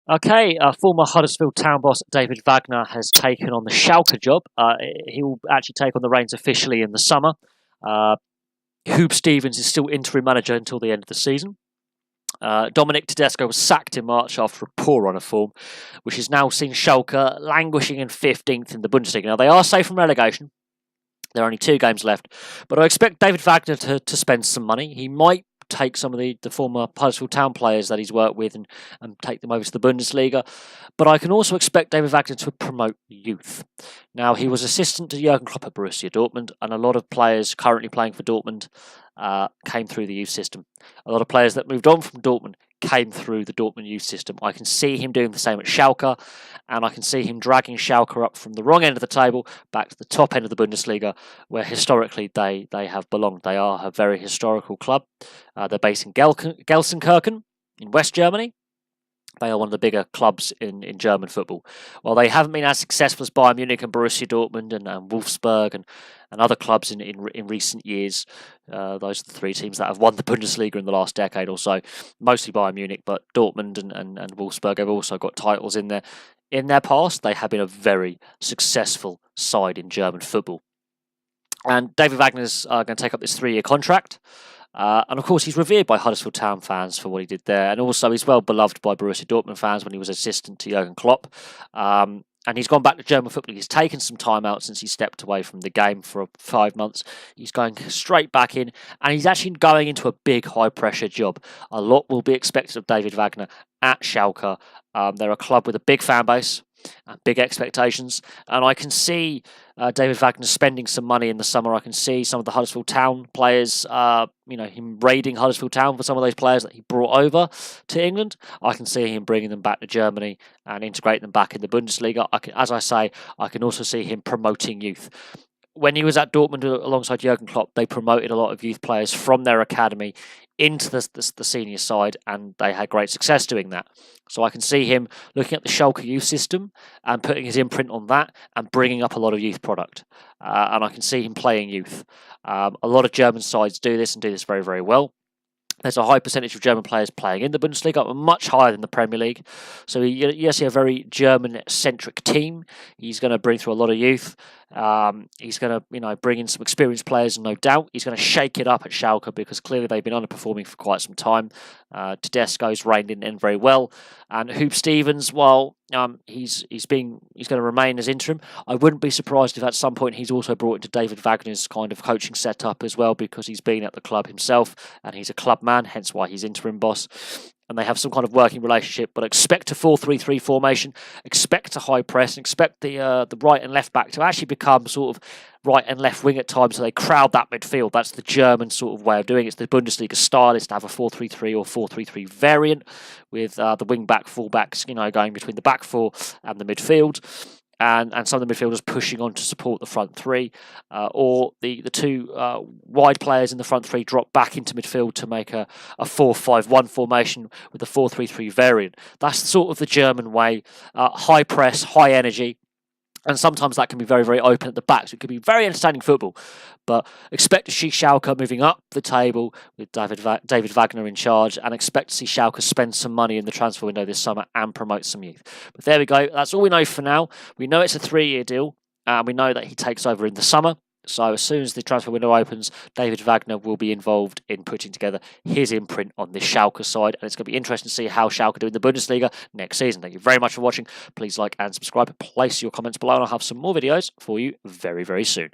Okay, former Huddersfield Town boss David Wagner has taken on the Schalke job. He will actually take on the reins officially in the summer. Uh, Hoob Stevens is still interim manager until the end of the season. Dominic Tedesco was sacked in March after a poor run of form, which has now seen Schalke languishing in 15th in the Bundesliga. Now, they are safe from relegation. There are only 2 games left, but I expect David Wagner to spend some money. He might take some of the former Huddersfield Town players that he's worked with and take them over to the Bundesliga. But I can also expect David Wagner to promote youth. Now, he was assistant to Jurgen Klopp at Borussia Dortmund, and a lot of players currently playing for Dortmund came through the youth system. A lot of players that moved on from Dortmund came through the Dortmund youth system. I can see him doing the same at Schalke, and I can see him dragging Schalke up from the wrong end of the table back to the top end of the Bundesliga, where historically they have belonged. They are a very historical club. They're based in Gelsenkirchen in West Germany. They are one of the bigger clubs in German football. While they haven't been as successful as Bayern Munich and Borussia Dortmund and Wolfsburg and other clubs in recent years, those are the 3 teams that have won the Bundesliga in the last decade or so. Mostly Bayern Munich, but Dortmund and Wolfsburg have also got titles in there. In their past, they have been a very successful side in German football. And David Wagner's going to take up this 3-year contract. And of course, he's revered by Huddersfield Town fans for what he did there. And also, he's well beloved by Borussia Dortmund fans when he was assistant to Jurgen Klopp. And he's gone back to German football. He's taken some time out since he stepped away from the game for 5 months. He's going straight back in, and he's actually going into a big, high-pressure job. A lot will be expected of David Wagner at Schalke. They're a club with a big fan base and big expectations, and I can see David Wagner spending some money in the summer. I can see some of the Huddersfield Town players, him raiding Huddersfield Town for some of those players that he brought over to England. I can see him bringing them back to Germany and integrating them back in the Bundesliga. I can also see him promoting youth. When he was at Dortmund alongside Jurgen Klopp, they promoted a lot of youth players from their academy into the senior side, and they had great success doing that. So I can see him looking at the Schalke youth system and putting his imprint on that and bringing up a lot of youth product. And I can see him playing youth. A lot of German sides do this and do this very, very well. There's a high percentage of German players playing in the Bundesliga, much higher than the Premier League. So you see a very German-centric team. He's going to bring through a lot of youth. He's going to bring in some experienced players, no doubt. He's going to shake it up at Schalke because clearly they've been underperforming for quite some time. Tedesco's reined in very well, and Hoob Stevens, while he's going to remain as interim, I wouldn't be surprised if at some point he's also brought into David Wagner's kind of coaching setup as well, because he's been at the club himself and he's a club man, hence why he's interim boss. And they have some kind of working relationship, but expect a 4-3-3 formation, expect a high press, and expect the right and left back to actually become sort of right and left wing at times, so they crowd that midfield. That's the German sort of way of doing it. It's the Bundesliga style, is to have a 4-3-3 or 4-3-3 variant with the wing back, full backs, going between the back 4 and the midfield. And some of the midfielders pushing on to support the front 3, or the 2 wide players in the front 3 drop back into midfield to make a 4-5-1 formation with a 4-3-3 variant. That's sort of the German way, high press, high energy. And sometimes that can be very, very open at the back. So it could be very entertaining football. But expect to see Schalke moving up the table with David Wagner in charge, and expect to see Schalke spend some money in the transfer window this summer and promote some youth. But there we go. That's all we know for now. We know it's a 3-year deal, and we know that he takes over in the summer. So as soon as the transfer window opens, David Wagner will be involved in putting together his imprint on this Schalke side. And it's going to be interesting to see how Schalke do in the Bundesliga next season. Thank you very much for watching. Please like and subscribe. Place your comments below, and I'll have some more videos for you very, very soon.